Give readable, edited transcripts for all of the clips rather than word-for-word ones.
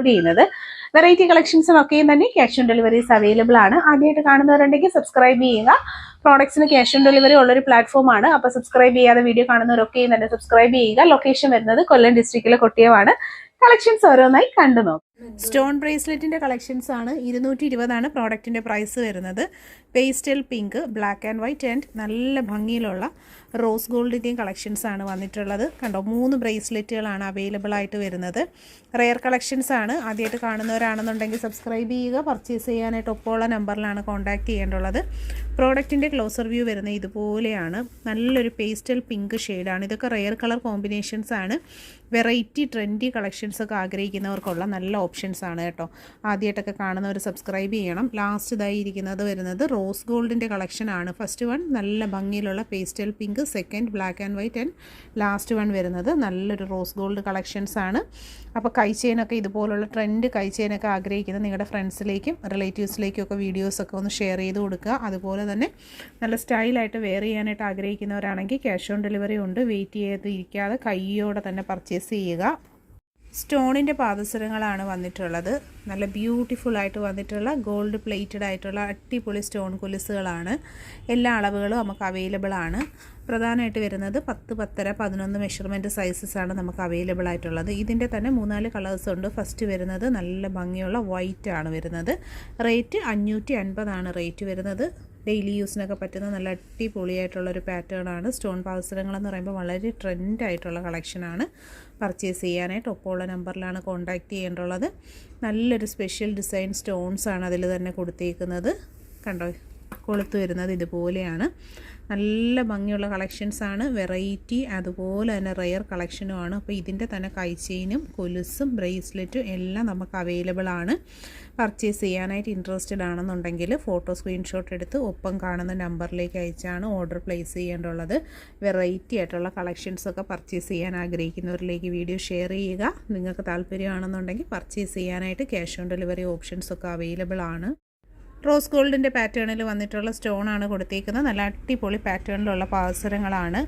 ചെയ്യുന്നത്. വെറൈറ്റി കളക്ഷൻസും ഒക്കെയും തന്നെ ക്യാഷ് ഓൺ ഡെലിവറീസ് അവൈലബിൾ ആണ്. ആദ്യമായിട്ട് കാണുന്നവരുണ്ടെങ്കിൽ സബ്സ്ക്രൈബ് ചെയ്യുക. പ്രോഡക്ട്സിന് ക്യാഷ് ഓൺ ഡെലിവറി ഉള്ളൊരു പ്ലാറ്റ്ഫോമാണ്. അപ്പോൾ സബ്സ്ക്രൈബ് ചെയ്യാതെ വീഡിയോ കാണുന്നവരൊക്കെയും തന്നെ സബ്സ്ക്രൈബ് ചെയ്യുക. ലൊക്കേഷൻ വരുന്നത് കൊല്ലം ഡിസ്ട്രിക്റ്റിലെ കൊട്ടിയമാണ്. കളക്ഷൻസ് ഓരോന്നായി കണ്ടു നോക്കും. സ്റ്റോൺ ബ്രേസ്ലെറ്റിന്റെ കളക്ഷൻസ് ആണ്. 220 പ്രോഡക്റ്റിന്റെ പ്രൈസ് വരുന്നത്. Pastel pink, black and white and നല്ല ഭംഗിയിലുള്ള റോസ് ഗോൾഡിന്റെയും കളക്ഷൻസ് ആണ് വന്നിട്ടുള്ളത്. കണ്ടോ, 3 ബ്രേസ്ലെറ്റുകളാണ് അവൈലബിൾ ആയിട്ട് വരുന്നത്. റെയർ കളക്ഷൻസ് ആണ്. ആദ്യമായിട്ട് കാണുന്നവരാണെന്നുണ്ടെങ്കിൽ സബ്സ്ക്രൈബ് ചെയ്യുക. പർച്ചേസ് ചെയ്യാനായിട്ട് ഒപ്പമുള്ള നമ്പറിലാണ് കോൺടാക്ട് ചെയ്യേണ്ടുള്ളത്. പ്രോഡക്റ്റിന്റെ ക്ലോസർ വ്യൂ വരുന്നത് ഇതുപോലെയാണ്. നല്ലൊരു പേസ്റ്റൽ പിങ്ക് ഷെയ്ഡാണ്. ഇതൊക്കെ റെയർ കളർ കോമ്പിനേഷൻസ് ആണ്. വെറൈറ്റി ട്രെൻഡി കളക്ഷൻസ് ഒക്കെ ആഗ്രഹിക്കുന്നവർക്കുള്ള നല്ല ഓപ്ഷൻസ് ആണ് കേട്ടോ. ആദ്യമായിട്ടൊക്കെ കാണുന്നവർ സബ്സ്ക്രൈബ് ചെയ്യണം. ലാസ്റ്റ് ഇതായി ഇരിക്കുന്നത് വരുന്നത് റോസ് ഗോൾഡിൻ്റെ കളക്ഷൻ ആണ്. ഫസ്റ്റ് വൺ നല്ല ഭംഗിയിലുള്ള pastel pink, second black and white and last one വരുന്നത് നല്ലൊരു റോസ് ഗോൾഡ് കളക്ഷൻസ് ആണ്. അപ്പോൾ കൈച്ചെയിനൊക്കെ ഇതുപോലുള്ള ട്രെൻഡ് കൈച്ചെയിനൊക്കെ ആഗ്രഹിക്കുന്ന നിങ്ങളുടെ ഫ്രണ്ട്സിലേക്കും റിലേറ്റീവ്സിലേക്കും ഒക്കെ വീഡിയോസൊക്കെ ഒന്ന് ഷെയർ ചെയ്ത് കൊടുക്കുക. അതുപോലെ തന്നെ നല്ല സ്റ്റൈലായിട്ട് വെയർ ചെയ്യാനായിട്ട് ആഗ്രഹിക്കുന്നവരാണെങ്കിൽ ക്യാഷ് ഓൺ ഡെലിവറി ഉണ്ട്. വെയിറ്റ് ചെയ്ത് ഇരിക്കാതെ കൈയോടെ തന്നെ പർച്ചേസ് ചെയ്യുക. സ്റ്റോണിൻ്റെ പാദസരങ്ങളാണ് വന്നിട്ടുള്ളത്. നല്ല ബ്യൂട്ടിഫുൾ ആയിട്ട് വന്നിട്ടുള്ള ഗോൾഡ് പ്ലേറ്റഡ് ആയിട്ടുള്ള അടിപൊളി സ്റ്റോൺ കൊലുസുകളാണ്. എല്ലാ അളവുകളും നമുക്ക് അവൈലബിൾ ആണ്. പ്രധാനമായിട്ട് വരുന്നത് 10, 10, 11 മെഷർമെൻറ്റ് സൈസസ് ആണ് നമുക്ക് അവൈലബിൾ ആയിട്ടുള്ളത്. ഇതിൻ്റെ തന്നെ 3-4 കളേഴ്സ് ഉണ്ട്. ഫസ്റ്റ് വരുന്നത് നല്ല ഭംഗിയുള്ള വൈറ്റ് ആണ് വരുന്നത്. റേറ്റ് 550 ആണ് റേറ്റ് വരുന്നത്. ഡെയിലി യൂസിനൊക്കെ പറ്റുന്ന നല്ല അടിപൊളിയായിട്ടുള്ളൊരു പാറ്റേൺ ആണ്. സ്റ്റോൺ പാദസരങ്ങളെന്ന് പറയുമ്പോൾ വളരെ ട്രെൻഡായിട്ടുള്ള കളക്ഷനാണ്. പർച്ചേസ് ചെയ്യാനായിട്ട് ഒപ്പമുള്ള നമ്പറിലാണ് കോൺടാക്റ്റ് ചെയ്യേണ്ടുള്ളത്. നല്ലൊരു സ്പെഷ്യൽ ഡിസൈൻ സ്റ്റോൺസ് ആണ് അതിൽ തന്നെ കൊടുത്തേക്കുന്നത്. കണ്ടോ, കൊളുത്ത് വരുന്നത് ഇതുപോലെയാണ്. നല്ല ഭംഗിയുള്ള കളക്ഷൻസാണ്. വെറൈറ്റി അതുപോലെ തന്നെ റെയർ കളക്ഷനുമാണ്. അപ്പോൾ ഇതിൻ്റെ തന്നെ കൈച്ചെയിനും കൊലുസും ബ്രേസ്ലെറ്റും എല്ലാം നമുക്ക് അവൈലബിൾ ആണ്. പർച്ചേസ് ചെയ്യാനായിട്ട് ഇൻട്രസ്റ്റഡ് ആണെന്നുണ്ടെങ്കിൽ ഫോട്ടോ സ്ക്രീൻഷോട്ട് എടുത്ത് ഒപ്പം കാണുന്ന നമ്പറിലേക്ക് അയച്ചാണ് ഓർഡർ പ്ലേസ് ചെയ്യേണ്ടുള്ളത്. വെറൈറ്റി ആയിട്ടുള്ള കളക്ഷൻസൊക്കെ പർച്ചേസ് ചെയ്യാൻ ആഗ്രഹിക്കുന്നവരിലേക്ക് വീഡിയോ ഷെയർ ചെയ്യുക. നിങ്ങൾക്ക് താല്പര്യമാണെന്നുണ്ടെങ്കിൽ പർച്ചേസ് ചെയ്യാനായിട്ട് ക്യാഷ് ഓൺ ഡെലിവറി ഓപ്ഷൻസൊക്കെ അവൈലബിൾ ആണ്. റോസ് ഗോൾഡിൻ്റെ പാറ്റേണിൽ വന്നിട്ടുള്ള സ്റ്റോണാണ് കൊടുത്തേക്കുന്നത്. നല്ല അടിപൊളി പാറ്റേണിലുള്ള പാദസരങ്ങളാണ്.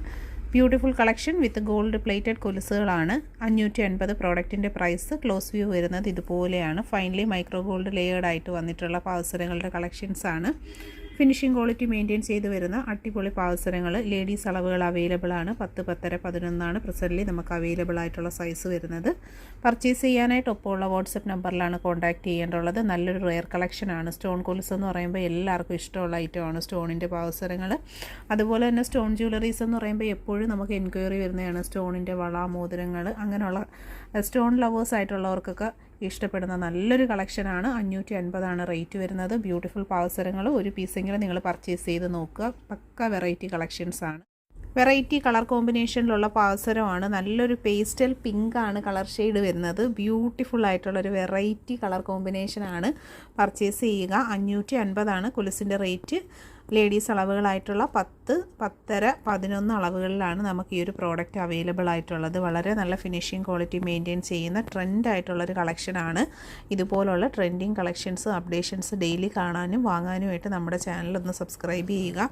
Beautiful collection with gold plated കൊലുസുകളാണ്. 550 പ്രോഡക്റ്റിൻ്റെ പ്രൈസ്. ക്ലോസ് വ്യൂ വരുന്നത് ഇതുപോലെയാണ്. ഫൈനലി മൈക്രോ ഗോൾഡ് ലെയേർഡ് ആയിട്ട് വന്നിട്ടുള്ള പാദസരങ്ങളുടെ കളക്ഷൻസാണ്. ഫിനിഷിംഗ് ക്വാളിറ്റി മെയിൻറ്റെയിൻ ചെയ്ത് വരുന്ന അടിപൊളി പാദസരങ്ങൾ. ലേഡീസ് അളവുകൾ അവൈലബിൾ ആണ്. 10, 10, 11 പ്രസൻ്റ്ലി നമുക്ക് അവൈലബിൾ ആയിട്ടുള്ള സൈസ് വരുന്നത്. പർച്ചേസ് ചെയ്യാനായിട്ട് ഒപ്പമുള്ള വാട്സപ്പ് നമ്പറിലാണ് കോൺടാക്ട് ചെയ്യേണ്ടുള്ളത്. നല്ലൊരു റെയർ കളക്ഷനാണ്. സ്റ്റോൺ കൊലുസ് എന്ന് പറയുമ്പോൾ എല്ലാവർക്കും ഇഷ്ടമുള്ള ഐറ്റമാണ് സ്റ്റോണിൻ്റെ പാദസരങ്ങൾ. അതുപോലെ തന്നെ സ്റ്റോൺ ജ്വല്ലറീസ് എന്ന് പറയുമ്പോൾ എപ്പോഴും നമുക്ക് എൻക്വയറി വരുന്നതാണ്. സ്റ്റോണിൻ്റെ വള, മോതിരങ്ങൾ, അങ്ങനെയുള്ള സ്റ്റോൺ ലവേഴ്സ് ആയിട്ടുള്ളവർക്കൊക്കെ ഇഷ്ടപ്പെടുന്ന നല്ലൊരു കളക്ഷനാണ്. 550 റേറ്റ് വരുന്നത്. ബ്യൂട്ടിഫുൾ പാദസരങ്ങൾ ഒരു പീസെങ്കിലും നിങ്ങൾ പർച്ചേസ് ചെയ്ത് നോക്കുക. പക്ക വെറൈറ്റി കളക്ഷൻസാണ്. വെറൈറ്റി കളർ കോമ്പിനേഷനിലുള്ള പാദസരമാണ്. നല്ലൊരു പേസ്റ്റൽ പിങ്കാണ് കളർ ഷെയ്ഡ് വരുന്നത്. ബ്യൂട്ടിഫുൾ ആയിട്ടുള്ളൊരു വെറൈറ്റി കളർ കോമ്പിനേഷനാണ്. പർച്ചേസ് ചെയ്യുക. 550 കൊലുസിൻ്റെ റേറ്റ്. ലേഡീസ് അളവുകളായിട്ടുള്ള 10, 10, 11 അളവുകളിലാണ് നമുക്ക് ഈ ഒരു പ്രോഡക്റ്റ് അവൈലബിൾ ആയിട്ടുള്ളത്. വളരെ നല്ല ഫിനിഷിംഗ് ക്വാളിറ്റി മെയിൻറ്റെയിൻ ചെയ്യുന്ന ട്രെൻഡായിട്ടുള്ളൊരു കളക്ഷനാണ്. ഇതുപോലുള്ള ട്രെൻഡിങ് കളക്ഷൻസ് അപ്ഡേഷൻസ് ഡെയിലി കാണാനും വാങ്ങാനുമായിട്ട് നമ്മുടെ ചാനലൊന്ന് സബ്സ്ക്രൈബ് ചെയ്യുക.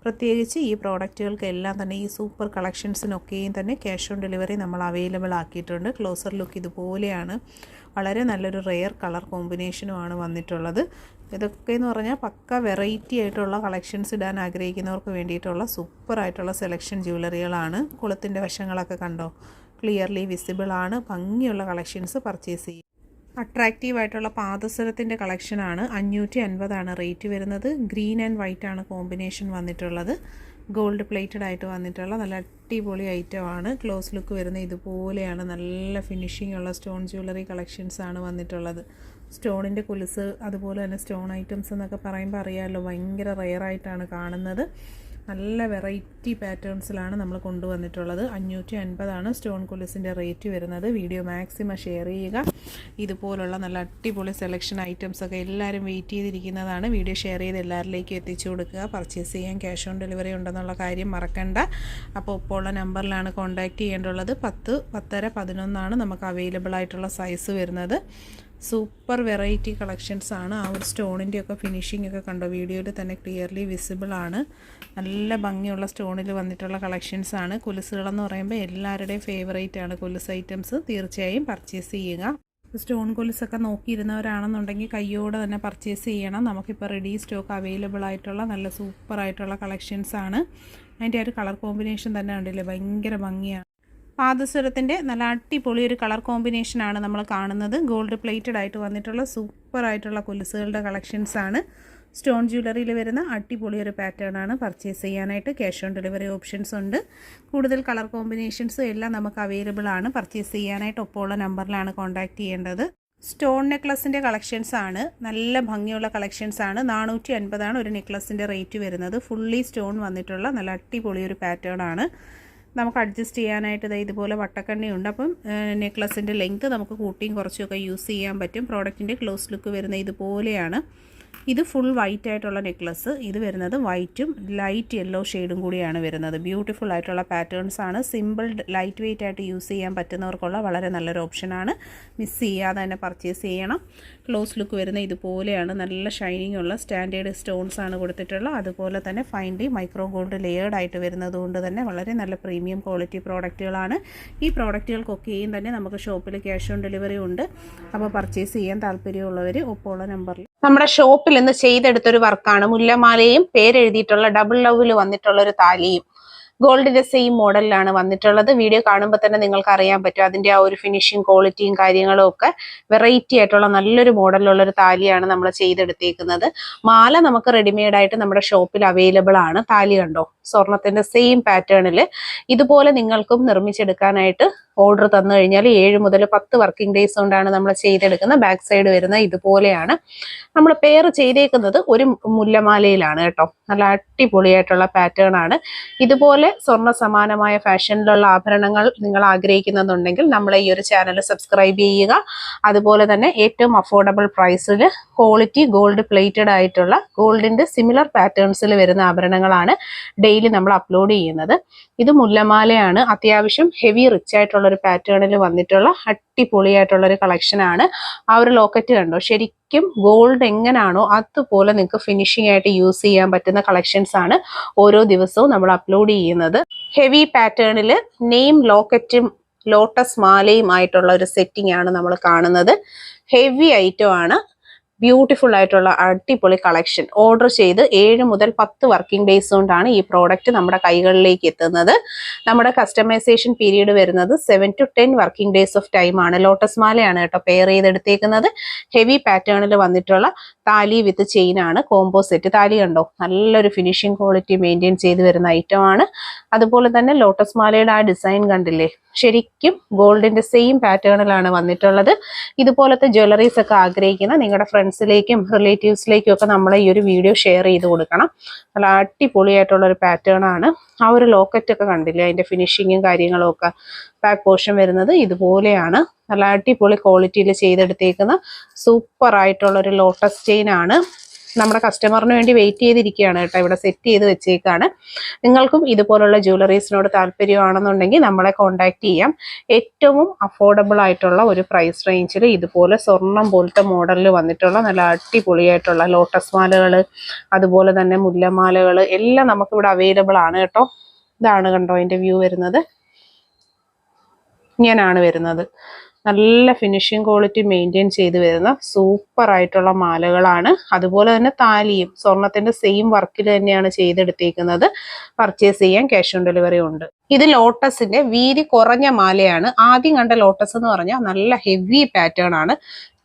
പ്രത്യേകിച്ച് ഈ പ്രോഡക്റ്റുകൾക്കെല്ലാം തന്നെ ഈ സൂപ്പർ കളക്ഷൻസിനൊക്കെയും തന്നെ ക്യാഷ് ഓൺ ഡെലിവറി നമ്മൾ അവൈലബിൾ ആക്കിയിട്ടുണ്ട്. ക്ലോസർ ലുക്ക് ഇതുപോലെയാണ്. വളരെ നല്ലൊരു റെയർ കളർ കോമ്പിനേഷനുമാണ് വന്നിട്ടുള്ളത്. ഇതൊക്കെ എന്ന് പറഞ്ഞാൽ പക്ക വെറൈറ്റി ആയിട്ടുള്ള കളക്ഷൻസ് ഇടാൻ ആഗ്രഹിക്കുന്നവർക്ക് വേണ്ടിയിട്ടുള്ള സൂപ്പറായിട്ടുള്ള സെലക്ഷൻ ജ്വല്ലറികളാണ്. കുളത്തിൻ്റെ വശങ്ങളൊക്കെ കണ്ടോ, ക്ലിയർലി വിസിബിൾ ആണ്. ഭംഗിയുള്ള കളക്ഷൻസ് പർച്ചേസ് ചെയ്യും. അട്രാക്റ്റീവായിട്ടുള്ള പാദസരത്തിൻ്റെ കളക്ഷനാണ്. 550 റേറ്റ് വരുന്നത്. ഗ്രീൻ ആൻഡ് വൈറ്റ് ആണ് കോമ്പിനേഷൻ വന്നിട്ടുള്ളത്. ഗോൾഡ് പ്ലേറ്റഡ് ആയിട്ട് വന്നിട്ടുള്ള നല്ല അടിപൊളി ഐറ്റമാണ്. ക്ലോസ് ലുക്ക് വരുന്ന ഇതുപോലെയാണ്. നല്ല ഫിനിഷിംഗ് ഉള്ള സ്റ്റോൺ ജ്വല്ലറി കളക്ഷൻസാണ് വന്നിട്ടുള്ളത്. സ്റ്റോണിൻ്റെ കൊലുസ് അതുപോലെ തന്നെ സ്റ്റോൺ ഐറ്റംസ് എന്നൊക്കെ പറയുമ്പോൾ അറിയാമല്ലോ, ഭയങ്കര റെയറായിട്ടാണ് കാണുന്നത്. നല്ല വെറൈറ്റി പാറ്റേൺസിലാണ് നമ്മൾ കൊണ്ടുവന്നിട്ടുള്ളത്. 550 സ്റ്റോൺ കൊലുസിൻ്റെ റേറ്റ് വരുന്നത്. വീഡിയോ മാക്സിമം ഷെയർ ചെയ്യുക. ഇതുപോലുള്ള നല്ല അടിപൊളി സെലക്ഷൻ ഐറ്റംസൊക്കെ എല്ലാവരും വെയിറ്റ് ചെയ്തിരിക്കുന്നതാണ്. വീഡിയോ ഷെയർ ചെയ്ത് എല്ലാവരിലേക്കും എത്തിച്ചു കൊടുക്കുക. പർച്ചേസ് ചെയ്യാൻ ക്യാഷ് ഓൺ ഡെലിവറി ഉണ്ടെന്നുള്ള കാര്യം മറക്കണ്ട. അപ്പോൾ ഇപ്പോൾ ഉള്ള നമ്പറിലാണ് കോൺടാക്റ്റ് ചെയ്യേണ്ടുള്ളത്. 10, 10, 11 നമുക്ക് അവൈലബിൾ ആയിട്ടുള്ള സൈസ് വരുന്നത്. സൂപ്പർ വെറൈറ്റി കളക്ഷൻസ് ആണ്. ആ ഒരു സ്റ്റോണിൻ്റെയൊക്കെ ഫിനിഷിംഗ് ഒക്കെ കണ്ടോ, വീഡിയോയിൽ തന്നെ ക്ലിയർലി വിസിബിൾ ആണ്. നല്ല ഭംഗിയുള്ള സ്റ്റോണിൽ വന്നിട്ടുള്ള കളക്ഷൻസ് ആണ്. കൊലുസുകളെന്ന് പറയുമ്പോൾ എല്ലാവരുടെയും ഫേവറേറ്റ് ആണ് കൊലുസ് ഐറ്റംസ്. തീർച്ചയായും പർച്ചേസ് ചെയ്യുക. സ്റ്റോൺ കൊലുസൊക്കെ നോക്കിയിരുന്നവരാണെന്നുണ്ടെങ്കിൽ കയ്യോടെ തന്നെ പർച്ചേസ് ചെയ്യണം. നമുക്കിപ്പോൾ റെഡി സ്റ്റോക്ക് അവൈലബിൾ ആയിട്ടുള്ള നല്ല സൂപ്പറായിട്ടുള്ള കളക്ഷൻസാണ്. അതിൻ്റെ ഒരു കളർ കോമ്പിനേഷൻ തന്നെ ഉണ്ടല്ലേ, ഭയങ്കര ഭംഗിയാണ്. പാദസരത്തിൻ്റെ നല്ല അടിപൊളി ഒരു കളർ കോമ്പിനേഷനാണ് നമ്മൾ കാണുന്നത്. ഗോൾഡ് പ്ലേറ്റഡ് ആയിട്ട് വന്നിട്ടുള്ള സൂപ്പറായിട്ടുള്ള കൊലുസുകളുടെ കളക്ഷൻസാണ്. സ്റ്റോൺ ജ്വല്ലറിയിൽ വരുന്ന അടിപൊളി ഒരു പാറ്റേൺ ആണ്. പർച്ചേസ് ചെയ്യാനായിട്ട് ക്യാഷ് ഓൺ ഡെലിവറി ഓപ്ഷൻസ് ഉണ്ട്. കൂടുതൽ കളർ കോമ്പിനേഷൻസും എല്ലാം നമുക്ക് അവൈലബിൾ ആണ്. പർച്ചേസ് ചെയ്യാനായിട്ട് ഒപ്പമുള്ള നമ്പറിലാണ് കോൺടാക്ട് ചെയ്യേണ്ടത്. സ്റ്റോൺ നെക്ലസിൻ്റെ കളക്ഷൻസ് ആണ്. നല്ല ഭംഗിയുള്ള കളക്ഷൻസ് ആണ്. 450 ഒരു നെക്ലസിൻ്റെ റേറ്റ് വരുന്നത്. ഫുള്ളി സ്റ്റോൺ വന്നിട്ടുള്ള നല്ല അടിപൊളി ഒരു പാറ്റേൺ ആണ്. നമുക്ക് അഡ്ജസ്റ്റ് ചെയ്യാനായിട്ട് ഇതുപോലെ വട്ടക്കണ്ണിയുണ്ട്. അപ്പം നെക്ലസിൻ്റെ ലെങ്ത്ത് നമുക്ക് കൂട്ടിയും കുറച്ചൊക്കെ യൂസ് ചെയ്യാൻ പറ്റും. പ്രോഡക്റ്റിൻ്റെ ക്ലോസ് ലുക്ക് വരുന്ന ഇതുപോലെയാണ്. ഇത് ഫുൾ വൈറ്റ് ആയിട്ടുള്ള നെക്ലസ്. ഇത് വരുന്നത് വൈറ്റും ലൈറ്റ് യെല്ലോ ഷെയ്ഡും കൂടിയാണ് വരുന്നത്. ബ്യൂട്ടിഫുൾ ആയിട്ടുള്ള പാറ്റേൺസ് ആണ്. സിമ്പിൾ ലൈറ്റ് വെയിറ്റ് ആയിട്ട് യൂസ് ചെയ്യാൻ പറ്റുന്നവർക്കുള്ള വളരെ നല്ലൊരു ഓപ്ഷനാണ്. മിസ് ചെയ്യാതെ തന്നെ പർച്ചേസ് ചെയ്യണം. ക്ലോസ് ലുക്ക് വരുന്ന ഇതുപോലെയാണ്. നല്ല ഷൈനിങ് ഉള്ള സ്റ്റാൻഡേർഡ് സ്റ്റോൺസ് ആണ് കൊടുത്തിട്ടുള്ളത്. അതുപോലെ തന്നെ ഫൈൻലി മൈക്രോ ഗോൾഡ് ലെയേർഡ് ആയിട്ട് വരുന്നത് കൊണ്ട് തന്നെ വളരെ നല്ല പ്രീമിയം ക്വാളിറ്റി പ്രോഡക്റ്റുകളാണ്. ഈ പ്രോഡക്റ്റുകൾക്കൊക്കെയും തന്നെ നമുക്ക് ഷോപ്പിൽ ക്യാഷ് ഓൺ ഡെലിവറി ഉണ്ട്. അപ്പോൾ പർച്ചേസ് ചെയ്യാൻ താല്പര്യമുള്ളവർ ഒപ്പമുള്ള നമ്പറിൽ നമ്മുടെ ഷോപ്പിൽ ഇന്ന് ചെയ്തെടുത്തൊരു വർക്കാണ്. മുല്ലമാലയും പേരെഴുതിയിട്ടുള്ള ഡബിൾ ലവിൽ വന്നിട്ടുള്ള ഒരു താലിയും ഗോൾഡിന്റെ സെയിം മോഡലിലാണ് വന്നിട്ടുള്ളത്. വീഡിയോ കാണുമ്പോൾ തന്നെ നിങ്ങൾക്ക് അറിയാൻ പറ്റും അതിന്റെ ആ ഒരു ഫിനിഷിങ് ക്വാളിറ്റിയും കാര്യങ്ങളും ഒക്കെ വെറൈറ്റി ആയിട്ടുള്ള നല്ലൊരു മോഡലിലുള്ള ഒരു താലിയാണ് നമ്മൾ ചെയ്തെടുത്തേക്കുന്നത്. മാല നമുക്ക് റെഡിമെയ്ഡ് ആയിട്ട് നമ്മുടെ ഷോപ്പിൽ അവൈലബിൾ ആണ്. താലി കണ്ടോ, സ്വർണത്തിന്റെ സെയിം പാറ്റേണിൽ ഇതുപോലെ നിങ്ങൾക്കും നിർമ്മിച്ചെടുക്കാനായിട്ട് ഓർഡർ തന്നു കഴിഞ്ഞാൽ 7 മുതൽ 10 വർക്കിംഗ് ഡേയ്സ് കൊണ്ടാണ് നമ്മൾ ചെയ്തെടുക്കുന്നത്. ബാക്ക് സൈഡ് വരുന്ന ഇതുപോലെയാണ്. നമ്മൾ പെയർ ചെയ്തേക്കുന്നത് ഒരു മുല്ലമാലയിലാണ് കേട്ടോ. നല്ല അടിപൊളിയായിട്ടുള്ള പാറ്റേൺ ആണ്. ഇതുപോലെ സ്വർണ്ണ സമാനമായ ഫാഷനിലുള്ള ആഭരണങ്ങൾ നിങ്ങൾ ആഗ്രഹിക്കുന്നുണ്ടെങ്കിൽ നമ്മളെ ഈ ഒരു ചാനൽ സബ്സ്ക്രൈബ് ചെയ്യുക. അതുപോലെ തന്നെ ഏറ്റവും അഫോർഡബിൾ പ്രൈസിൽ ക്വാളിറ്റി ഗോൾഡ് പ്ലേറ്റഡ് ആയിട്ടുള്ള ഗോൾഡിന്റെ സിമിലർ പാറ്റേൺസിൽ വരുന്ന ആഭരണങ്ങളാണ് ഡെയിലി നമ്മൾ അപ്ലോഡ് ചെയ്യുന്നത്. ഇത് മുല്ലമാലയാണ്. അത്യാവശ്യം ഹെവി റിച്ച് ആയിട്ടുള്ള ഒരു പാറ്റേണിൽ വന്നിട്ടുള്ള അടിപൊളിയായിട്ടുള്ള ഒരു കളക്ഷൻ ആണ്. ആ ഒരു ലോക്കറ്റ് കണ്ടോ, ശരിക്കും ഗോൾഡ് എങ്ങനെയാണോ അതുപോലെ നിങ്ങൾക്ക് ഫിനിഷിംഗ് ആയിട്ട് യൂസ് ചെയ്യാൻ പറ്റുന്ന കളക്ഷൻസ് ആണ് ഓരോ ദിവസവും നമ്മൾ അപ്ലോഡ് ചെയ്യുന്നത്. ഹെവി പാറ്റേണിൽ നെയിം ലോക്കറ്റും ലോട്ടസ് മാലയും ആയിട്ടുള്ള ഒരു സെറ്റിംഗ് ആണ് നമ്മൾ കാണുന്നത്. ഹെവി ഐറ്റം ആണ്. ബ്യൂട്ടിഫുൾ ആയിട്ടുള്ള അടിപൊളി കളക്ഷൻ. ഓർഡർ ചെയ്ത് 7 മുതൽ 10 വർക്കിംഗ് ഡേയ്സ് കൊണ്ടാണ് ഈ പ്രോഡക്റ്റ് നമ്മുടെ കൈകളിലേക്ക് എത്തുന്നത്. നമ്മുടെ കസ്റ്റമൈസേഷൻ പീരീഡ് വരുന്നത് 7 to 10 working days of time ആണ്. ലോട്ടസ് മാലയാണ് കേട്ടോ പെയർ ചെയ്തെടുത്തേക്കുന്നത്. ഹെവി പാറ്റേണിൽ വന്നിട്ടുള്ള താലി വിത്ത് ചെയിൻ ആണ്. Combo set. താലി കണ്ടോ, നല്ലൊരു ഫിനിഷിംഗ് ക്വാളിറ്റി മെയിൻറ്റെയിൻ ചെയ്ത് വരുന്ന ഐറ്റം ആണ്. അതുപോലെ തന്നെ ലോട്ടസ് മാലയുടെ ആ ഡിസൈൻ കണ്ടില്ലേ, ശരിക്കും ഗോൾഡിന്റെ സെയിം പാറ്റേണിലാണ് വന്നിട്ടുള്ളത്. ഇതുപോലത്തെ ജ്വല്ലറീസ് ഒക്കെ ആഗ്രഹിക്കുന്ന നിങ്ങളുടെ ഫ്രണ്ട്സിലേക്കും റിലേറ്റീവ്സിലേക്കും ഒക്കെ നമ്മൾ ഈ ഒരു വീഡിയോ ഷെയർ ചെയ്ത് കൊടുക്കണം. നല്ല അടിപൊളിയായിട്ടുള്ള ഒരു പാറ്റേൺ ആണ്. ആ ഒരു ലോക്കറ്റ് ഒക്കെ കണ്ടില്ലേ, അതിന്റെ ഫിനിഷിങ്ങും കാര്യങ്ങളും ഒക്കെ. ബാക്ക് പോർഷൻ വരുന്നത് ഇതുപോലെയാണ്. നല്ല അടിപൊളി ക്വാളിറ്റിയിൽ ചെയ്തെടുത്തേക്കുന്ന സൂപ്പർ ആയിട്ടുള്ള ഒരു ലോട്ടസ് ചെയിൻ ആണ്. നമ്മുടെ കസ്റ്റമറിന് വേണ്ടി വെയിറ്റ് ചെയ്തിരിക്കുകയാണ് കേട്ടോ. ഇവിടെ സെറ്റ് ചെയ്ത് വെച്ചേക്കാണ്. നിങ്ങൾക്കും ഇതുപോലുള്ള ജ്വല്ലറീസിനോട് താല്പര്യമാണെന്നുണ്ടെങ്കിൽ നമ്മളെ കോൺടാക്ട് ചെയ്യാം. ഏറ്റവും അഫോർഡബിൾ ആയിട്ടുള്ള ഒരു പ്രൈസ് റേഞ്ചിൽ ഇതുപോലെ സ്വർണം പോലത്തെ മോഡലിൽ വന്നിട്ടുള്ള നല്ല അടിപൊളിയായിട്ടുള്ള ലോട്ടസ് മാലകൾ, അതുപോലെ തന്നെ മുല്ലമാലകൾ എല്ലാം നമുക്കിവിടെ അവൈലബിൾ ആണ് കേട്ടോ. ഇതാണ് കണ്ടോ അതിൻ്റെ വ്യൂ വരുന്നത്. ഇങ്ങനെയാണ് വരുന്നത്. നല്ല ഫിനിഷിംഗ് ക്വാളിറ്റി മെയിൻറ്റെയിൻ ചെയ്ത് വരുന്ന സൂപ്പർ ആയിട്ടുള്ള മാലകളാണ്. അതുപോലെ തന്നെ താലിയും സ്വർണത്തിന്റെ സെയിം വർക്കിൽ തന്നെയാണ് ചെയ്തെടുത്തേക്കുന്നത്. പർച്ചേസ് ചെയ്യാൻ ക്യാഷ് ഓൺ ഡെലിവറി ഉണ്ട്. ഇത് ലോട്ടസിന്റെ വീതി കുറഞ്ഞ മാലയാണ്. ആദ്യം കണ്ട ലോട്ടസ് എന്ന് പറഞ്ഞാൽ നല്ല ഹെവി പാറ്റേൺ ആണ്.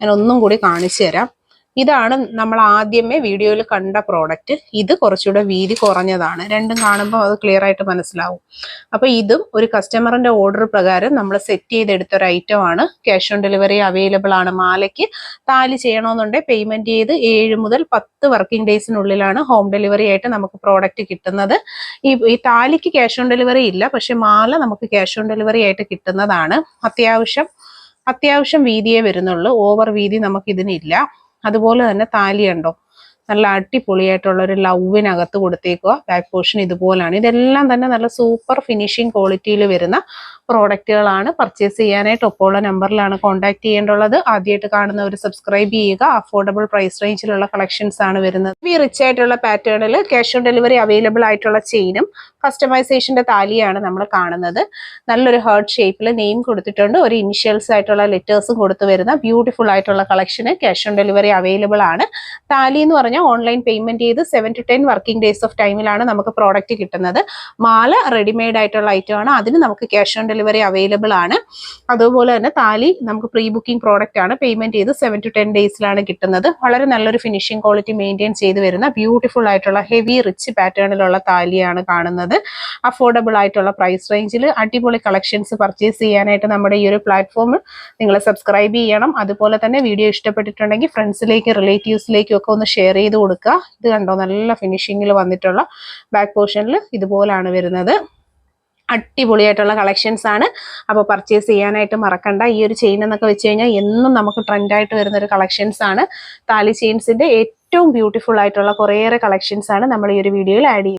ഞാൻ ഒന്നും കൂടി കാണിച്ചു തരാം. ഇതാണ് നമ്മൾ ആദ്യമേ വീഡിയോയിൽ കണ്ട പ്രോഡക്റ്റ്. ഇത് കുറച്ചുകൂടെ വീതി കുറഞ്ഞതാണ്. രണ്ടും കാണുമ്പോൾ അത് ക്ലിയർ ആയിട്ട് മനസ്സിലാവും. അപ്പൊ ഇതും ഒരു കസ്റ്റമറിന്റെ ഓർഡർ പ്രകാരം നമ്മൾ സെറ്റ് ചെയ്തെടുത്ത ഒരു ഐറ്റം ആണ്. ക്യാഷ് ഓൺ ഡെലിവറി അവൈലബിൾ ആണ്. മാലയ്ക്ക് താലി ചെയ്യണമെന്നുണ്ടെങ്കിൽ പേയ്മെന്റ് ചെയ്ത് 7 മുതൽ 10 വർക്കിംഗ് ഡേയ്സിനുള്ളിലാണ് ഹോം ഡെലിവറി ആയിട്ട് നമുക്ക് പ്രോഡക്റ്റ് കിട്ടുന്നത്. ഈ താലിക്ക് ക്യാഷ് ഓൺ ഡെലിവറി ഇല്ല, പക്ഷെ മാല നമുക്ക് ക്യാഷ് ഓൺ ഡെലിവറി ആയിട്ട് കിട്ടുന്നതാണ്. അത്യാവശ്യം വീതിയേ വരുന്നുള്ളൂ. ഓവർ വീതി നമുക്ക് ഇതിനില്ല. അതുപോലെ തന്നെ താലി ഉണ്ടോ, നല്ല അടിപൊളിയായിട്ടുള്ള ഒരു ലവിനകത്ത് കൊടുത്തേക്കുക. Back portion ഇതുപോലാണ്. ഇതെല്ലാം തന്നെ നല്ല സൂപ്പർ ഫിനിഷിംഗ് ക്വാളിറ്റിയിൽ വരുന്ന പ്രോഡക്റ്റുകളാണ്. പർച്ചേസ് ചെയ്യാനായിട്ട് ഒപ്പമുള്ള നമ്പറിലാണ് കോൺടാക്ട് ചെയ്യേണ്ടുള്ളത്. ആദ്യമായിട്ട് കാണുന്നവർ സബ്സ്ക്രൈബ് ചെയ്യുക. അഫോർഡബിൾ പ്രൈസ് റേഞ്ചിലുള്ള കളക്ഷൻസ് ആണ് വരുന്നത്. ഈ റിച്ച് ആയിട്ടുള്ള പാറ്റേണിൽ ക്യാഷ് ഓൺ ഡെലിവറി അവൈലബിൾ ആയിട്ടുള്ള ചെയിനും കസ്റ്റമൈസേഷന്റെ താലിയാണ് നമ്മൾ കാണുന്നത്. നല്ലൊരു ഹാർട്ട് ഷേപ്പിൽ നെയിം കൊടുത്തിട്ടുണ്ട്. ഒരു ഇനിഷ്യൽസ് ആയിട്ടുള്ള ലെറ്റേഴ്സും കൊടുത്തു വരുന്ന ബ്യൂട്ടിഫുൾ ആയിട്ടുള്ള കളക്ഷന് ക്യാഷ് ഓൺ ഡെലിവറി അവൈലബിൾ ആണ്. താലി എന്ന് പറഞ്ഞാൽ ഓൺലൈൻ പേയ്മെന്റ് ചെയ്ത് 7 to 10 വർക്കിംഗ് ഡേയ്സ് ഓഫ് ടൈമിലാണ് നമുക്ക് പ്രോഡക്റ്റ് കിട്ടുന്നത്. മാല റെഡിമെയ്ഡ് ആയിട്ടുള്ള ഐറ്റം ആണ്. അതിന് നമുക്ക് ക്യാഷ് ഓൺ ഡെലിവറി അവൈലബിൾ ആണ്. അതുപോലെ തന്നെ താലി നമുക്ക് പ്രീ ബുക്കിംഗ് പ്രോഡക്റ്റ് ആണ്. പേയ്മെന്റ് ചെയ്ത് 7 to 10 ഡേയ്സിലാണ് കിട്ടുന്നത്. വളരെ നല്ലൊരു ഫിനിഷിംഗ് ക്വാളിറ്റി മെയിൻറ്റെയിൻ ചെയ്ത് വരുന്ന ബ്യൂട്ടിഫുൾ ആയിട്ടുള്ള ഹെവി റിച്ച് പാറ്റേണിലുള്ള താലിയാണ് കാണുന്നത്. അഫോർഡബിൾ ആയിട്ടുള്ള പ്രൈസ് റേഞ്ചിൽ അടിപൊളി കളക്ഷൻസ് പർച്ചേസ് ചെയ്യാനായിട്ട് നമ്മുടെ ഈ ഒരു പ്ലാറ്റ്ഫോമിൽ നിങ്ങൾ സബ്സ്ക്രൈബ് ചെയ്യണം. അതുപോലെ തന്നെ വീഡിയോ ഇഷ്ടപ്പെട്ടിട്ടുണ്ടെങ്കിൽ ഫ്രണ്ട്സിലേക്ക് റിലേറ്റീവ്സിലേക്കും ഒക്കെ ഒന്ന് ഷെയർ ചെയ്ത് കൊടുക്കുക. ഇത് കണ്ടോ, നല്ല ഫിനിഷിങ്ങിൽ വന്നിട്ടുള്ള ബാക്ക് പോർഷനിൽ ഇതുപോലാണ് വരുന്നത്. അടിപൊളിയായിട്ടുള്ള കളക്ഷൻസ് ആണ്. അപ്പോൾ പർച്ചേസ് ചെയ്യാനായിട്ട് മറക്കണ്ട. ഈ ഒരു ചെയിൻ എന്നൊക്കെ വെച്ച് കഴിഞ്ഞാൽ എന്നും നമുക്ക് ട്രെൻഡായിട്ട് വരുന്ന ഒരു കളക്ഷൻസ് ആണ്. താലി ചെയിൻസിന്റെ ഏറ്റവും ബ്യൂട്ടിഫുൾ ആയിട്ടുള്ള കുറേയേറെ കളക്ഷൻസ് ആണ് നമ്മൾ ഈ ഒരു വീഡിയോയിൽ ആഡ് ചെയ്യുന്നത്.